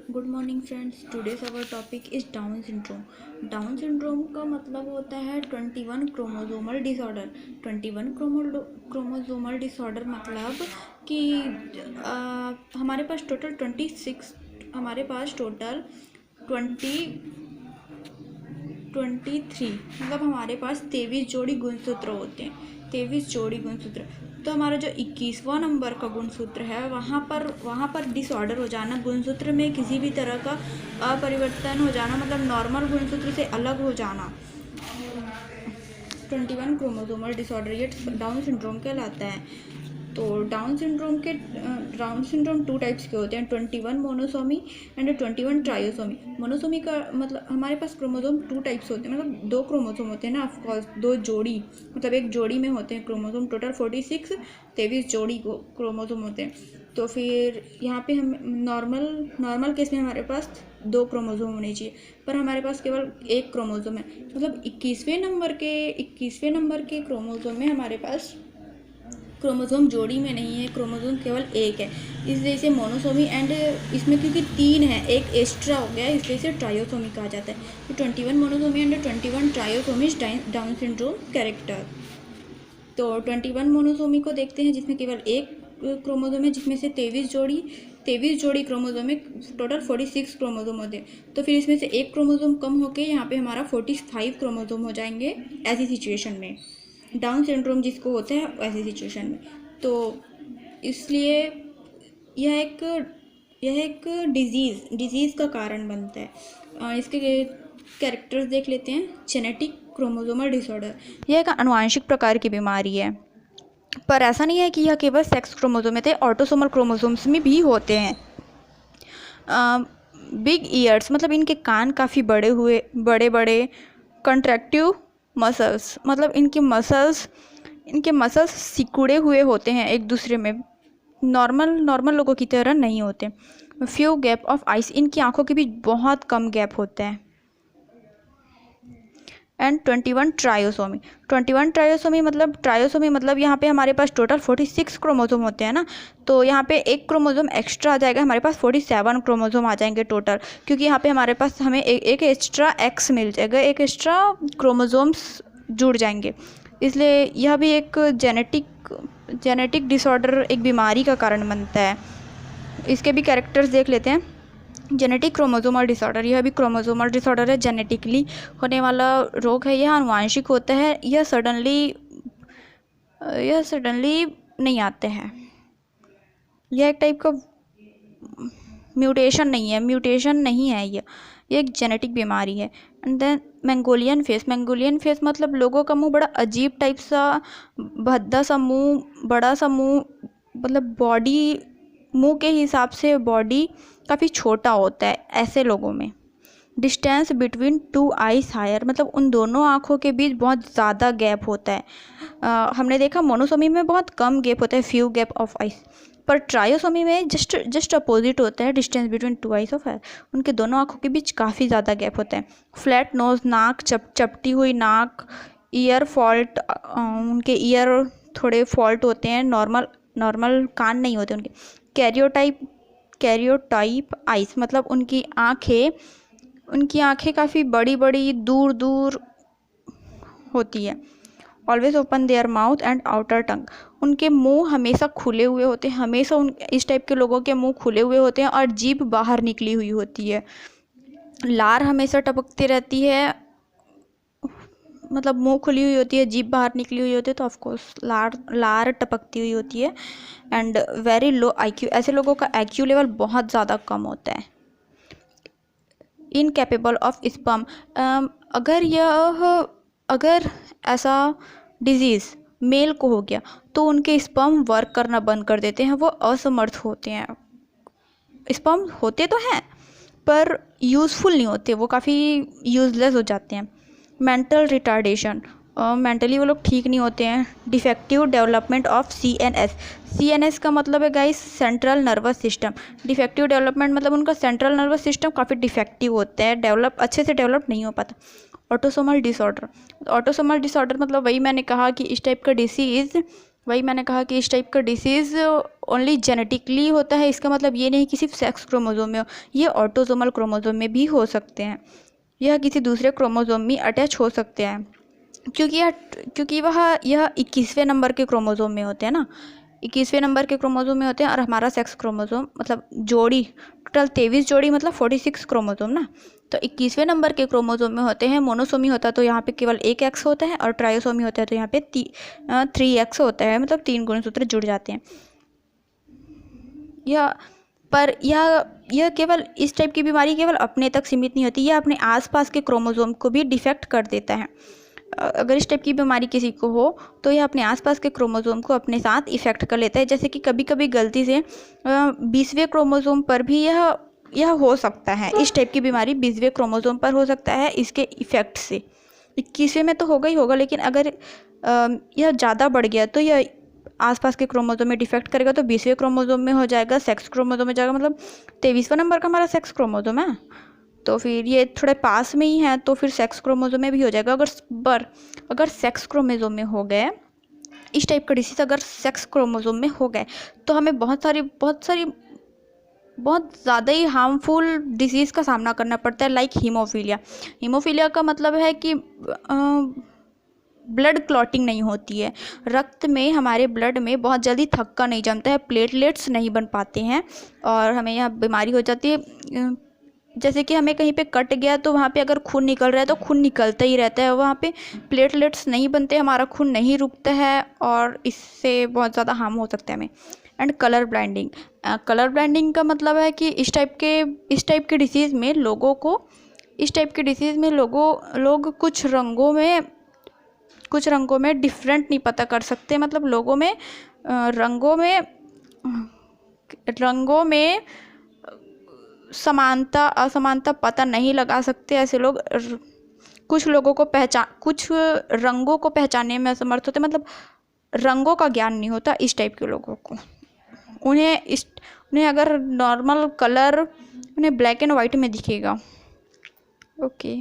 Good morning friends, today's our topic is Down syndrome. Down syndrome का मतलब होता है 21 क्रोमोसोमल डिसऑर्डर। 21 क्रोमोसोमल डिसऑर्डर मतलब कि हमारे पास टोटल 26 हमारे पास टोटल 23 मतलब हमारे पास 23 जोड़ी गुणसूत्र होते हैं। 23 जोड़ी गुणसूत्र। तो हमारा जो 21वां नंबर का गुणसूत्र है वहाँ पर डिसऑर्डर हो जाना, गुणसूत्र में किसी भी तरह का अपरिवर्तन हो जाना, मतलब नॉर्मल गुणसूत्र से अलग हो जाना, 21 क्रोमोसोमल डिसऑर्डर, ये डाउन सिंड्रोम कहलाता है। तो डाउन सिंड्रोम 2 टाइप्स के होते हैं, 21 मोनोसोमी एंड 21 ट्रायोसोमी। मोनोसोमी का मतलब हमारे पास क्रोमोसोम 2 टाइप्स होते हैं, मतलब 2 क्रोमोसोम होते हैं ना, ऑफकोर्स 2 जोड़ी, मतलब एक जोड़ी में होते हैं क्रोमोसोम। टोटल 23 जोड़ी क्रोमोसोम होते हैं। तो फिर यहाँ पे हम नॉर्मल केस में हमारे पास 2 क्रोमोसोम होने चाहिए, पर हमारे पास केवल 1 क्रोमोसोम है। मतलब 21वें नंबर के क्रोमोसोम में हमारे पास क्रोमोसोम जोड़ी में नहीं है, क्रोमोसोम केवल 1 है, इसलिए इसे मोनोसोमी। एंड इसमें क्योंकि 3 है, एक एक्स्ट्रा हो गया, इसलिए इसे ट्रायोसोमी कहा जाता है। तो 21 monosomy and 21 trisomy Down syndrome character. तो 21 मोनोसोमी को देखते हैं, जिसमें केवल एक क्रोमोसोम है, जिसमें से 23 जोड़ी क्रोमोसोम है। टोटल 46 क्रोमोसोम होते हैं। तो फिर इसमें से एक क्रोमोसोम कम होके यहाँ पे हमारा 45 क्रोमोसोम हो जाएंगे ऐसी सिचुएशन में, डाउन सिंड्रोम जिसको होता है ऐसी सिचुएशन में। तो इसलिए यह एक डिजीज़ का कारण बनता है। इसके कैरेक्टर्स देख लेते हैं। जेनेटिक क्रोमोसोमल डिसऑर्डर, यह एक आनुवांशिक प्रकार की बीमारी है, पर ऐसा नहीं है कि यह केवल सेक्स क्रोमोसोम में थे, ऑटोसोमल क्रोमोसोम्स में भी होते हैं। बिग ईयर्स मतलब इनके कान काफ़ी बड़े बड़े। कंट्रैक्टिव मसल्स मतलब इनके मसल्स सिकुड़े हुए होते हैं एक दूसरे में, नॉर्मल लोगों की तरह नहीं होते। फ्यू गैप ऑफ आइस, इनकी आंखों के बीच बहुत कम गैप होता है। एंड 21 ट्रायोसोमी मतलब यहाँ पे हमारे पास टोटल 46 क्रोमोसोम होते हैं ना, तो यहाँ पे एक क्रोमोसोम एक्स्ट्रा आ जाएगा, हमारे पास 47 क्रोमोसोम आ जाएंगे टोटल, क्योंकि यहाँ पे हमारे पास हमें एक एक्स्ट्रा एक्स मिल जाएगा, एक एक्स्ट्रा क्रोमोसोम्स जुड़ जाएंगे। इसलिए यह भी एक जेनेटिक डिसऑर्डर, एक बीमारी का कारण बनता है। इसके भी कैरेक्टर्स देख लेते हैं। जेनेटिक क्रोमोसोमल डिसऑर्डर, यह भी क्रोमोसोमल डिसऑर्डर है, जेनेटिकली होने वाला रोग है, यह आनुवांशिक होता है, यह सडनली नहीं आते हैं, यह एक टाइप का म्यूटेशन नहीं है, यह एक जेनेटिक बीमारी है। एंड देन मंगोलियन फेस मतलब लोगों का मुंह बड़ा अजीब टाइप सा, भद्दा सा मुंह, बड़ा सा मुंह, मतलब बॉडी, मुंह के हिसाब से बॉडी काफ़ी छोटा होता है ऐसे लोगों में। डिस्टेंस बिटवीन 2 आइज हायर मतलब उन दोनों आँखों के बीच बहुत ज़्यादा गैप होता है। हमने देखा मोनोसोमी में बहुत कम गैप होता है, फ्यू गैप ऑफ आइज, पर ट्रायोसोमी में जस्ट अपोजिट होता है, distance between 2 eyes of higher, उनके दोनों आँखों के बीच काफ़ी ज़्यादा गैप होता है। फ्लैट नोज, नाक चपटी हुई नाक, ईयर फॉल्ट, उनके ईयर थोड़े फॉल्ट होते हैं, नॉर्मल कान नहीं होते उनके। कैरियोटाइप आइज मतलब उनकी आँखें काफ़ी बड़ी दूर होती है। Always open their mouth and outer tongue, उनके मुंह हमेशा खुले हुए होते हैं, इस टाइप के लोगों के मुंह खुले हुए होते हैं और जीभ बाहर निकली हुई होती है। लार हमेशा टपकती रहती है, मतलब मुंह खुली हुई होती है, जीभ बाहर निकली हुई होती है, तो ऑफकोर्स लार टपकती हुई होती है। एंड वेरी लो IQ, ऐसे लोगों का IQ लेवल बहुत ज़्यादा कम होता है। इनकेपेबल ऑफ स्पर्म, अगर ऐसा डिजीज़ मेल को हो गया तो उनके स्पर्म वर्क करना बंद कर देते हैं, वो असमर्थ होते हैं। स्पर्म होते तो हैं पर यूज़फुल नहीं होते, वो काफ़ी यूज़लेस हो जाते हैं। मेंटल रिटार्डेशन, मेंटली वो लोग ठीक नहीं होते हैं। डिफेक्टिव डेवलपमेंट ऑफ CNS का मतलब है guys central nervous system. Defective development मतलब उनका सेंट्रल नर्वस सिस्टम काफ़ी डिफेक्टिव होता है, अच्छे से डेवलप नहीं हो पाता। ऑटोसोमल डिसऑर्डर मतलब वही मैंने कहा कि इस टाइप का डिसीज़ वही मैंने कहा कि इस टाइप का डिसीज़ ओनली जेनेटिकली होता है, इसका मतलब ये नहीं कि सिर्फ सेक्स क्रोमोसोम में हो, ये ऑटोसोमल क्रोमोसोम में भी हो सकते हैं, यह किसी दूसरे क्रोमोसोम में अटैच हो सकते हैं, क्योंकि यह 21वें नंबर के क्रोमोसोम में होते हैं ना, 21वें नंबर के क्रोमोसोम में होते हैं। और हमारा सेक्स क्रोमोसोम मतलब जोड़ी, टोटल 23 जोड़ी मतलब 46 क्रोमोसोम ना, तो 21वें नंबर के क्रोमोसोम में होते हैं। मोनोसोमी होता है तो यहाँ पे केवल एक एक्स होता है, और ट्रायोसोमी होता है तो यहाँ पे 3 एक्स होता है, मतलब 3 गुणसूत्र जुड़ जाते हैं। यह केवल इस टाइप की बीमारी केवल अपने तक सीमित नहीं होती, यह अपने आसपास के क्रोमोसोम को भी डिफेक्ट कर देता है। अगर इस टाइप की बीमारी किसी को हो तो यह अपने आसपास के क्रोमोसोम को अपने साथ इफेक्ट कर लेता है। जैसे कि कभी कभी गलती से 20वें क्रोमोसोम पर भी यह हो सकता है। इस टाइप की बीमारी 20वें क्रोमोसोम पर हो सकता है इसके इफेक्ट से। 21वें में तो होगा ही होगा, लेकिन अगर यह ज़्यादा बढ़ गया तो यह आसपास के क्रोमोसोम में डिफेक्ट करेगा तो 20वें क्रोमोसोम में हो जाएगा, सेक्स क्रोमोसोम में जाएगा, मतलब 23वां नंबर का हमारा सेक्स क्रोमोसोम है, तो फिर ये थोड़े पास में ही है तो फिर सेक्स क्रोमोसोम में भी हो जाएगा। अगर सेक्स क्रोमोसोम में हो गए इस टाइप का डिसीज़, अगर सेक्स क्रोमोसोम में हो गए तो हमें बहुत ज़्यादा ही हार्मफुल डिसीज़ का सामना करना पड़ता है, लाइक हीमोफीलिया का मतलब है कि ब्लड क्लॉटिंग नहीं होती है, रक्त में, हमारे ब्लड में बहुत जल्दी थक्का नहीं जमता है, प्लेटलेट्स नहीं बन पाते हैं और हमें यह बीमारी हो जाती है। जैसे कि हमें कहीं पे कट गया तो वहाँ पे अगर खून निकल रहा है तो खून निकलता ही रहता है, वहाँ पे प्लेटलेट्स नहीं बनते, हमारा खून नहीं रुकता है और इससे बहुत ज़्यादा हार्म हो सकता है हमें। एंड कलर ब्लाइंडिंग का मतलब है कि इस टाइप के डिसीज़ में लोग कुछ रंगों में डिफरेंट नहीं पता कर सकते, मतलब रंगों में समानता असमानता पता नहीं लगा सकते। ऐसे लोग कुछ रंगों को पहचानने में असमर्थ होते, मतलब रंगों का ज्ञान नहीं होता इस टाइप के लोगों को। उन्हें अगर नॉर्मल कलर उन्हें ब्लैक एंड वाइट में दिखेगा। ओके।